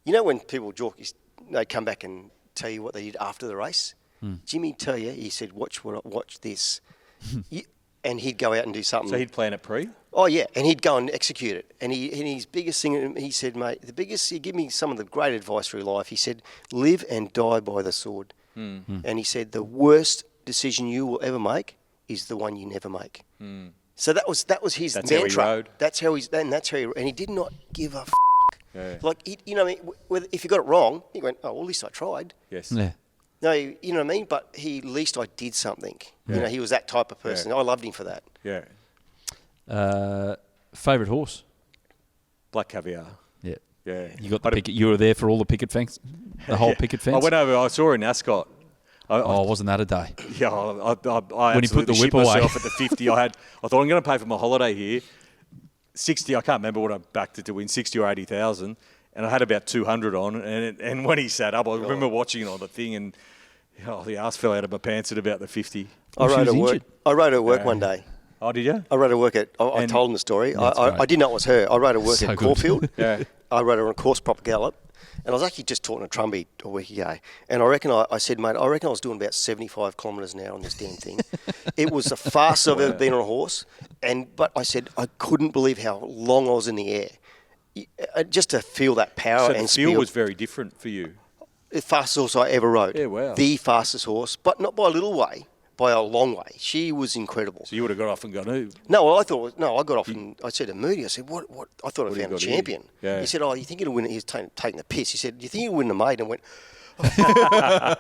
when people, jockeys, they'd come back and tell you what they did after the race? Jimmy'd tell you, he said, watch this. And he'd go out and do something. So he'd plan it pre? Oh, yeah, and he'd go and execute it. And his biggest thing, he said, mate, he gave me some of the great advice through life. He said, live and die by the sword. And he said, the worst decision you will ever make is the one you never make. So that was his mantra. How he rode. That's how and he did not give a f***. Yeah. Like, if you got it wrong, he went, oh, well, at least I tried. Yes. No, you know what I mean? But at least I did something. Yeah. He was that type of person. I loved him for that. Yeah. Favourite horse? Black Caviar. Yeah. Yeah. You got the picket. You were there for all the picket fence, the whole picket fence. I went over. I saw her in Ascot. Wasn't that a day? Yeah, I when he put the whip away myself at the 50. I thought I'm going to pay for my holiday here. 60. I can't remember what I backed it to win, 60 or 80,000, and I had about 200 on. And when he sat up, I remember watching it on the thing, and the arse fell out of my pants at about the 50. I rode at work one day. Oh, did you? I rode her work I told him the story. I didn't know it was her. I rode her work at Caulfield. I rode her on a course proper gallop. And I was actually just taught in a Trumbie a week ago. And I reckon I said, mate, I reckon I was doing about 75 kilometres an hour on this damn thing. It was the fastest I've ever been on a horse. But I said, I couldn't believe how long I was in the air. Just to feel that power and speed. So the feel was very different for you? The fastest horse I ever rode. Yeah, wow. The fastest horse, but not by a little way. By a long way. She was incredible. So you would have got off and gone, ooh. No, I got off and I said to Moody, I said, what? I thought I found a champion. Yeah. He said, oh, you think you'll win it? He was taking the piss. He said, do you think you'll win the maiden? I went,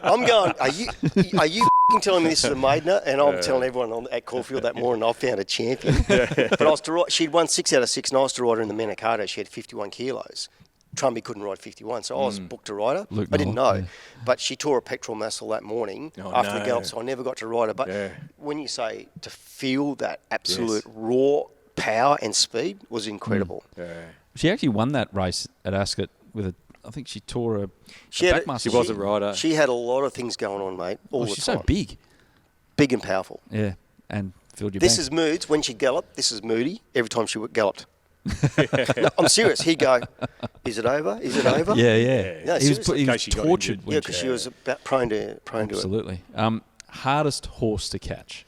I'm going, are you f***ing telling me this is a maidener? And I'm telling everyone at Caulfield that morning I found a champion. But I was to ride, she'd won 6 out of 6 and I was to ride her in the Manicato. She had 51 kilos. Trumbie couldn't ride 51, so I was booked to ride her. I didn't know. But she tore a pectoral muscle that morning after the gallop, so I never got to ride her. But when you say to feel that absolute raw power and speed was incredible. She actually won that race at Ascot with I think she tore a back muscle. She was a rider. She had a lot of things going on, mate, all the time. She's so big. Big and powerful. Yeah, and filled your This bank. is Moods. When she galloped, this is Moody every time she galloped. No, I'm serious. He'd go, is it over? Is it over? Yeah. No, he was tortured. Yeah, because she was about prone to it. Absolutely. Hardest horse to catch?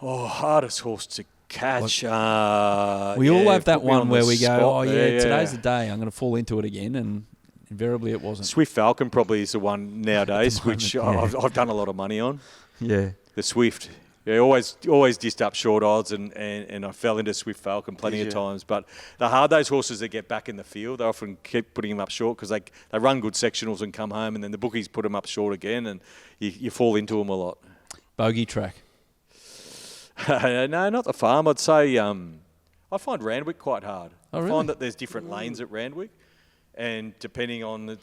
Oh, hardest horse to catch. We all have that one where we go, today's the day. I'm going to fall into it again, and invariably it wasn't. Swift Falcon probably is the one nowadays, which I've done a lot of money on. Yeah. The Swift. Yeah, always dissed up short odds, and I fell into Swift Falcon plenty of times. But those horses that get back in the field, they often keep putting them up short because they run good sectionals and come home, and then the bookies put them up short again, and you fall into them a lot. Bogey track? No, not the farm. I'd say I find Randwick quite hard. Oh, really? I find that there's different lanes at Randwick. And depending on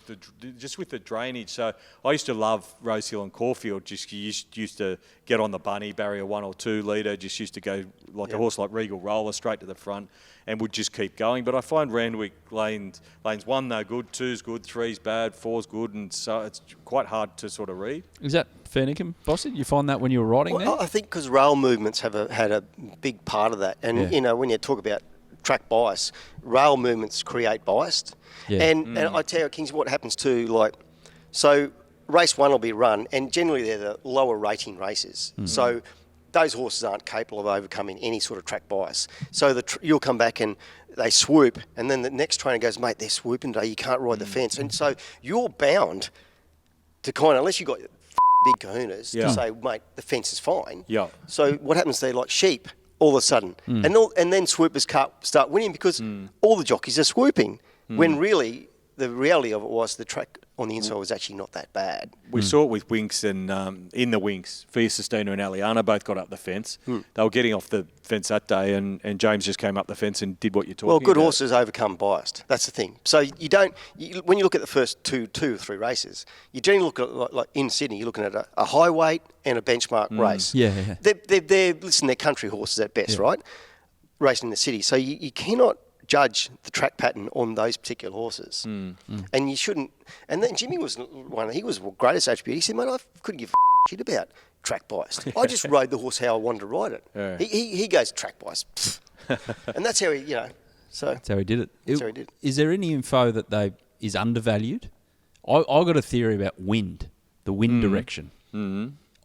just with the drainage, so I used to love Rosehill and Caulfield. Just used to get on the bunny, barrier 1 or 2 leader. Just used to go like a horse like Regal Roller straight to the front, and would just keep going. But I find Randwick lanes 1 no good, 2's good, 3's bad, 4's good, and so it's quite hard to sort of read. Is that fair dinkum, Bossy? Did you find that when you were riding there? I think because rail movements had a big part of that, and when you talk about track bias, rail movements create bias. Yeah. And I tell you, Kings, what happens too, so race 1 will be run, and generally they're the lower rating races. So those horses aren't capable of overcoming any sort of track bias. So you'll come back and they swoop, and then the next trainer goes, mate, they're swooping today, you can't ride the fence. And so you're bound to unless you've got big kahunas, to say, mate, the fence is fine. Yeah. So what happens, they're like sheep all of a sudden. And then swoopers start winning because all the jockeys are swooping. When really the reality of it was the track on the inside was actually not that bad. We saw it with Winks and in the Winks, Via Sistina and Aliana both got up the fence. They were getting off the fence that day, and James just came up the fence and did what you're talking about. Well, good horses overcome biased. That's the thing. So when you look at the first two or three races, you generally look at, like in Sydney, you're looking at a high weight and a benchmark race. Yeah. They're country horses at best, right? Racing in the city. So you cannot judge the track pattern on those particular horses. And you shouldn't. And then Jimmy was he was the greatest attribute. He said, mate, I couldn't give a shit about track bias. I just rode the horse how I wanted to ride it. Yeah. He goes track bias. And that's how he, so. That's how he did it. That's how he did. Is there any info that is undervalued? I got a theory about the wind direction.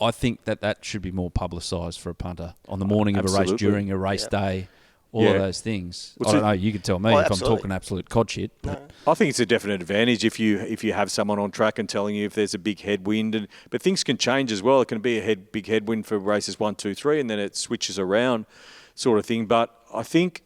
I think that should be more publicised for a punter on the morning of a race, during a race day. All of those things. I don't know. You could tell me if I'm talking absolute cod shit. But. I think it's a definite advantage if you have someone on track and telling you if there's a big headwind. But things can change as well. It can be a big headwind for races 1, 2, 3, and then it switches around, sort of thing. But I think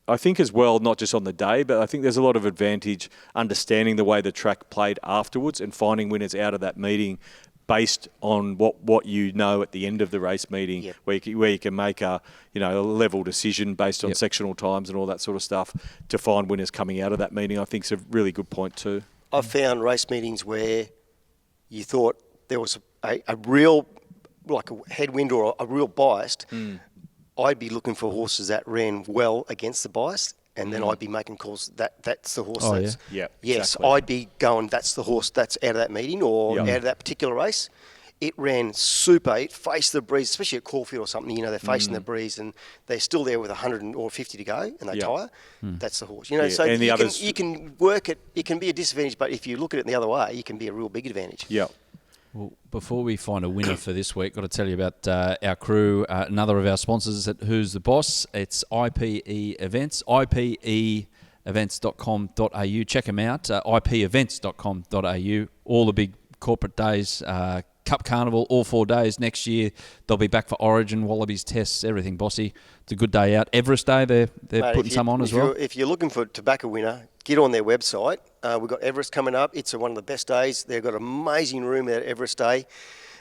as well, not just on the day, but I think there's a lot of advantage understanding the way the track played afterwards and finding winners out of that meeting, based on what you know at the end of the race meeting, where you can make a level decision based on sectional times and all that sort of stuff to find winners coming out of that meeting. I think is a really good point too. I've found race meetings where you thought there was a real, like a headwind or a real biased. I'd be looking for horses that ran well against the bias. And then I'd be making calls that's the horse. Yes, exactly. I'd be going, that's the horse that's out of that meeting or out of that particular race. It ran super. It faced the breeze, especially at Caulfield or something. They're facing the breeze and they're still there with 100 or 50 to go and they tire. That's the horse. So and you can work it. It can be a disadvantage, but if you look at it the other way, it can be a real big advantage. Yeah. Well, before we find a winner for this week, got to tell you about our crew, another of our sponsors at Who's the Boss. It's IPE Events, ipeevents.com.au. Check them out, ipevents.com.au. All the big corporate days, Cup Carnival, all 4 days. Next year, they'll be back for Origin, Wallabies, tests, everything, Bossy. It's a good day out. Everest Day, they're putting some on as well. If you're looking for a tobacco winner, get on their website. We've got Everest coming up. It's one of the best days. They've got an amazing room at Everest Day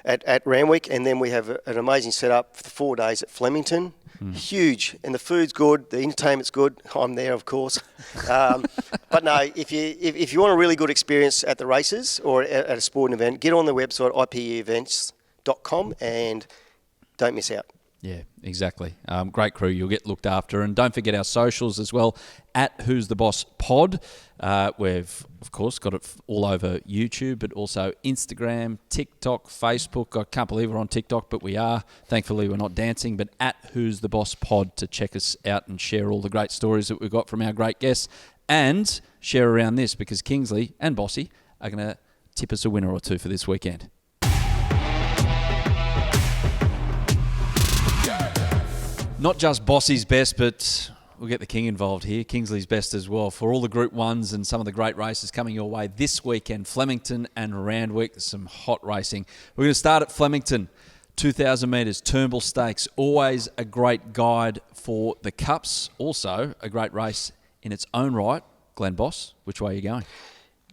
at Randwick, and then we have an amazing setup for the 4 days at Flemington. Huge, and the food's good, the entertainment's good. I'm there, of course. But no, if you want a really good experience at the races or at a sporting event, get on the website ipeevents.com and don't miss out. Yeah, exactly. Great crew. You'll get looked after. And don't forget our socials as well, at Who's the Boss Pod. We've, of course, got it all over YouTube, but also Instagram, TikTok, Facebook. I can't believe we're on TikTok, but we are. Thankfully, we're not dancing, but at Who's the Boss Pod to check us out and share all the great stories that we've got from our great guests. And share around this because Kingsley and Bossy are going to tip us a winner or two for this weekend. Not just Bossy's best, but we'll get the King involved here. Kingsley's best as well for all the Group 1s and some of the great races coming your way this weekend. Flemington and Randwick, some hot racing. We're going to start at Flemington. 2,000 metres, Turnbull Stakes. Always a great guide for the Cups. Also a great race in its own right. Glen Boss, which way are you going?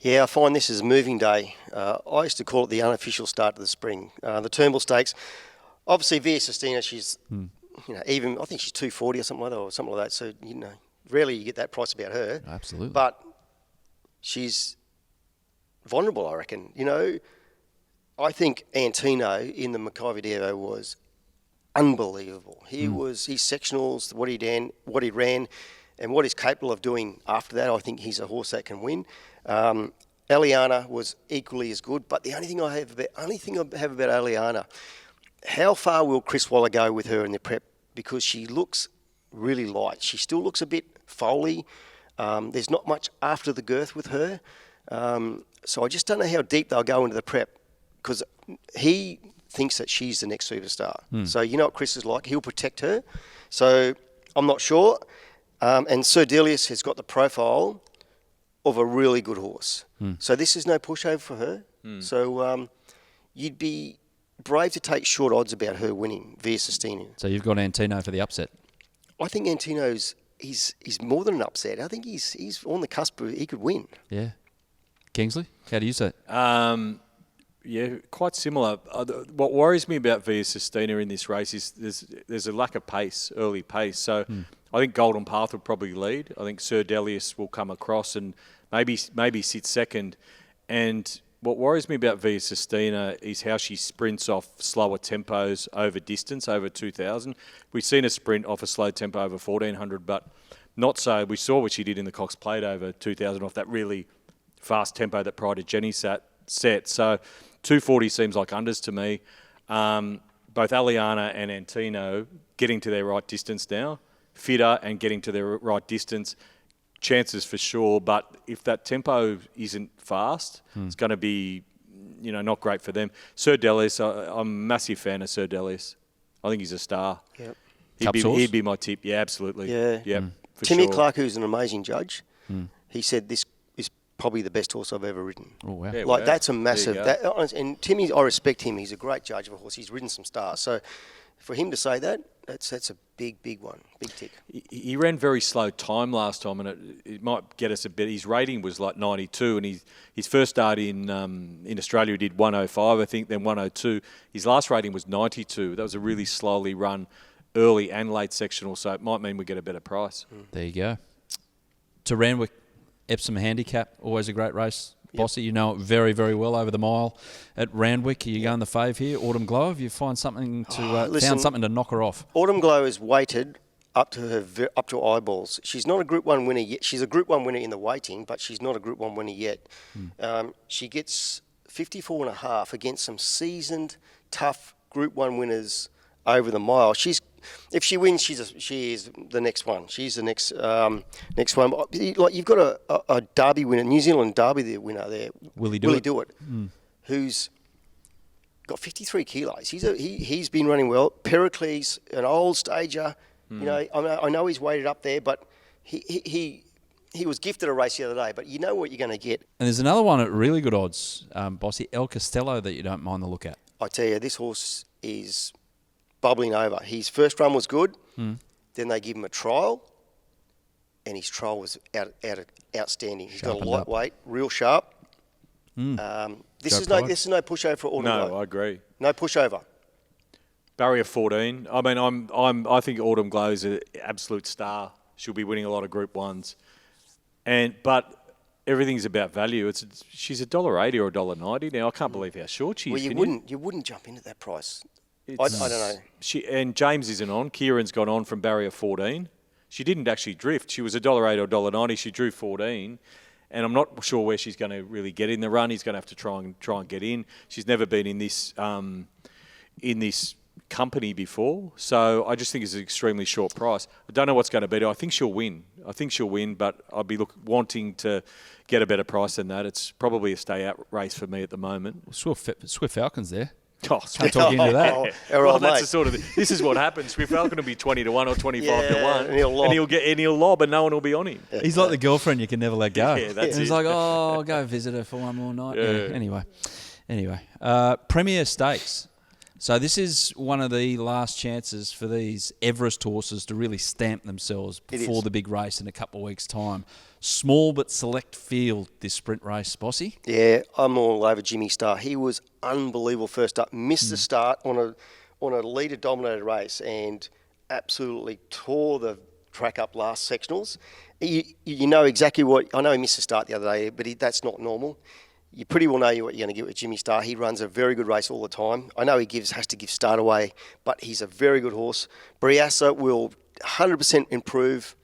Yeah, I find this is a moving day. I used to call it the unofficial start of the spring. The Turnbull Stakes. Obviously, Via Sistina, she's... even I think she's 240 or something like that, So rarely you get that price about her. Absolutely. But she's vulnerable, I reckon. I think Antino in the Mackay Devo was unbelievable. His sectionals, what he ran, and what he's capable of doing after that. I think he's a horse that can win. Aliana was equally as good. But the only thing I have about Aliana. How far will Chris Waller go with her in the prep? Because she looks really light. She still looks a bit foaly. There's not much after the girth with her. So I just don't know how deep they'll go into the prep because he thinks that she's the next superstar. So you know what Chris is like. He'll protect her. So I'm not sure. And Sir Delius has got the profile of a really good horse. So this is no pushover for her. So you'd be brave to take short odds about her winning Via Sistina. So you've got Antino for the upset? I think Antino's he's more than an upset. I think he's on the cusp. He could win. Yeah. Kingsley, how do you see it? Yeah, quite similar. What worries me about Via Sistina in this race is there's a lack of pace, early pace. So I think Golden Path will probably lead. I think Sir Delius will come across and maybe sit second. And what worries me about Via Sistina is how she sprints off slower tempos over distance, over 2,000. We've seen a sprint off a slow tempo over 1,400, but not so. We saw what she did in the Cox Plate over 2,000 off that really fast tempo that Pride of Jenny set. So 240 seems like unders to me. Both Aliana and Antino getting to their right distance now. Fitter and getting to their right distance. Chances for sure, but if that tempo isn't fast, it's going to be, not great for them. Sir Delius, I'm a massive fan of Sir Delius. I think he's a star. Yep. He'd be my tip. Yeah, absolutely. Yeah. Yep, for Timmy sure. Clark, who's an amazing judge, he said this is probably the best horse I've ever ridden. Oh, wow. Yeah, Like, wow. that's a massive... There you go. And Timmy, I respect him. He's a great judge of a horse. He's ridden some stars. So for him to say that, that's a big one. Big tick. He ran very slow time last time, and it might get us a bit. His rating was like 92, and his first start in Australia he did 105, I think, then 102. His last rating was 92. That was a really slowly run early and late sectional, so it might mean we get a better price. There you go. To Randwick, Epsom Handicap, always a great race. Bossy, you know it very, very well over the mile at Randwick. Are you going the fave here? Autumn Glow, have you found something to found something to knock her off? Autumn Glow is weighted up to her eyeballs. She's not a Group 1 winner yet. She's a Group 1 winner in the weighting, but she's not a Group 1 winner yet. She gets 54.5 against some seasoned, tough Group 1 winners over the mile. If she wins, she is the next one. She's the next one. Like, you've got a Derby winner, New Zealand Derby winner there, Will he do it? Who's got 53 kilos. He's been running well. Pericles, an old stager. I know he's weighted up there, but he was gifted a race the other day. But you know what you're going to get. And there's another one at really good odds, Bossy, El Costello, that you don't mind the look at. I tell you, this horse is bubbling over. His first run was good. Then they give him a trial, and his trial was outstanding. He's got a lightweight, real sharp. This is no pushover for Autumn Glow. No, I agree. No pushover. Barrier 14. I mean, I think Autumn Glow is an absolute star. She'll be winning a lot of Group 1s, but everything's about value. She's $1.80 or $1.90 now. I can't believe how short she is. Well, you wouldn't jump into that price. I don't know. And James isn't on. Kieran's gone on from barrier 14. She didn't actually drift. She was $1.80 or $1.90. She drew 14. And I'm not sure where she's going to really get in the run. He's going to have to try and get in. She's never been in this company before. So I just think it's an extremely short price. I don't know what's going to beat her. I think she'll win. But I'll be wanting to get a better price than that. It's probably a stay-out race for me at the moment. Swift Falcon's there. Oh, Can't talk into that. Well, that's the sort of this is what happens. Swift Falcon will be 20 to 1 or 25 to 1, and he'll lob, and no one will be on him. He's like the girlfriend you can never let go. Yeah, that's He's it. like, I'll go visit her for one more night. Yeah. Anyway, Premier Stakes. So this is one of the last chances for these Everest horses to really stamp themselves before the big race in a couple of weeks' time. Small but select field, this sprint race, Bossy. Yeah, I'm all over Jimmy Star. He was unbelievable first up. Missed the start on a leader-dominated race and absolutely tore the track up last sectionals. You know exactly what... I know he missed the start the other day, but that's not normal. You pretty well know what you're going to get with Jimmy Star. He runs a very good race all the time. I know he has to give start away, but he's a very good horse. Briassa will 100% improve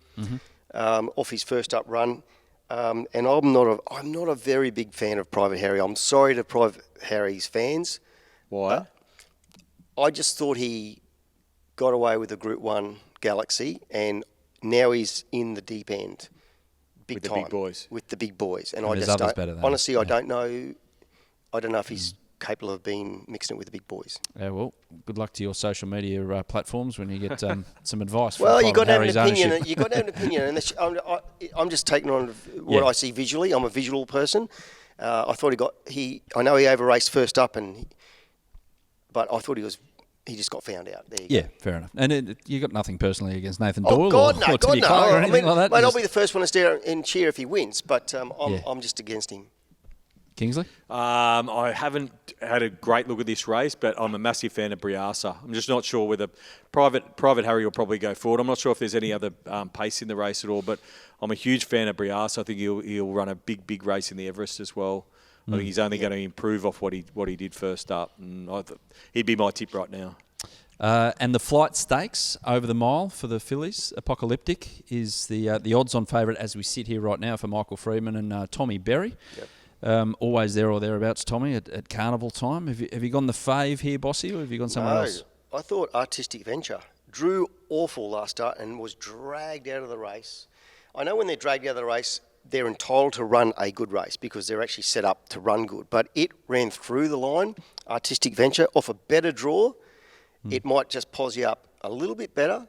off his first up run. And I'm not a very big fan of Private Harry. I'm sorry to Private Harry's fans. Why? I just thought he got away with the Group 1 Galaxy, and now he's in the deep end. Big time. With the big boys. And I just don't, honestly, I don't know if he's capable of being mixing it with the big boys. Yeah, well, good luck to your social media platforms when you get some advice. Well, from you got to have an Harry's opinion. ownership. You got to have an opinion, and I'm just taking on what I see visually. I'm a visual person. I thought I know he over-raced first up, but I thought he just got found out. There you go. Fair enough. And you got nothing personally against Nathan Doyle or Timmy Clark or anything like that? Mate, I'll be the first one to stare and cheer if he wins, but I'm just against him. Kingsley? I haven't had a great look at this race, but I'm a massive fan of Briasa. I'm just not sure whether Private Harry will probably go forward. I'm not sure if there's any other pace in the race at all, but I'm a huge fan of Briasa. I think he'll run a big race in the Everest as well. I think he's only going to improve off what he did first up, and he'd be my tip right now. And the Flight Stakes over the mile for the fillies, Apocalyptic, is the odds-on favourite as we sit here right now for Michael Freeman and Tommy Berry. Yep. Always there or thereabouts, Tommy, at carnival time. Have you gone the fave here, Bossy, or have you gone somewhere else? I thought Artistic Venture drew awful last start and was dragged out of the race. I know when they're dragged out of the race, they're entitled to run a good race because they're actually set up to run good. But it ran through the line, Artistic Venture, off a better draw. It might just pose you up a little bit better.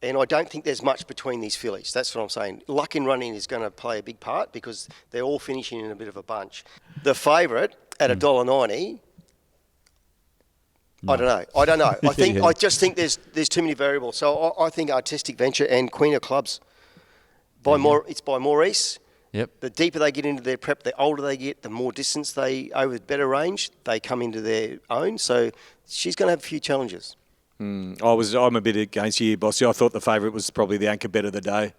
And I don't think there's much between these fillies. That's what I'm saying. Luck in running is going to play a big part because they're all finishing in a bit of a bunch. The favourite at $1.90, I don't know. I just think there's too many variables. So I think Artistic Venture and Queen of Clubs. It's by Maurice. Yep. The deeper they get into their prep, the older they get, the more distance over better range, they come into their own. So she's going to have a few challenges. I'm a bit against you, Bossy. I thought the favourite was probably the anchor bet of the day.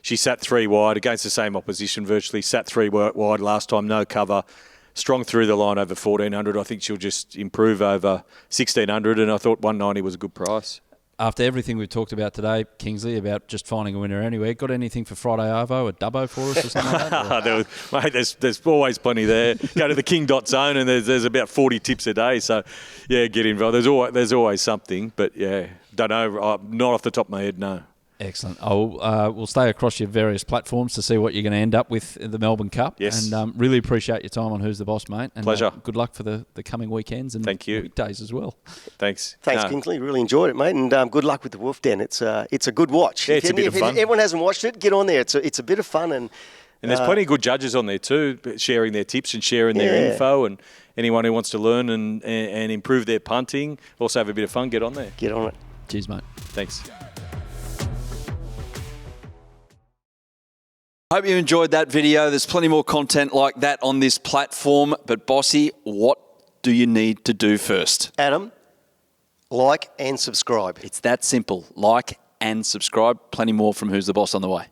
She sat 3 wide against the same opposition virtually, sat 3 wide last time, no cover, strong through the line over 1,400. I think she'll just improve over 1,600, and I thought 190 was a good price. After everything we've talked about today, Kingsley, about just finding a winner anywhere, got anything for Friday Arvo, a dubbo for us or something like that? There's always plenty there. Go to the King.zone and there's about 40 tips a day. So, yeah, get involved. There's always something. But, yeah, don't know. Not off the top of my head, no. Excellent. We'll stay across your various platforms to see what you're going to end up with in the Melbourne Cup. Yes. And really appreciate your time on Who's the Boss, mate. And, Pleasure. Good luck for the coming weekends and Thank you. weekdays as well. Thanks. Thanks, Kingsley. Really enjoyed it, mate. And good luck with the Wolf Den. It's a good watch. Yeah, it's a bit of fun. If everyone hasn't watched it, get on there. It's a bit of fun. And there's plenty of good judges on there too, sharing their tips and sharing their info. And anyone who wants to learn and improve their punting, also have a bit of fun, get on there. Get on it. Cheers, mate. Thanks. Hope you enjoyed that video. There's plenty more content like that on this platform. But Bossy, what do you need to do first? Adam, like and subscribe. It's that simple. Like and subscribe. Plenty more from Who's the Boss on the way.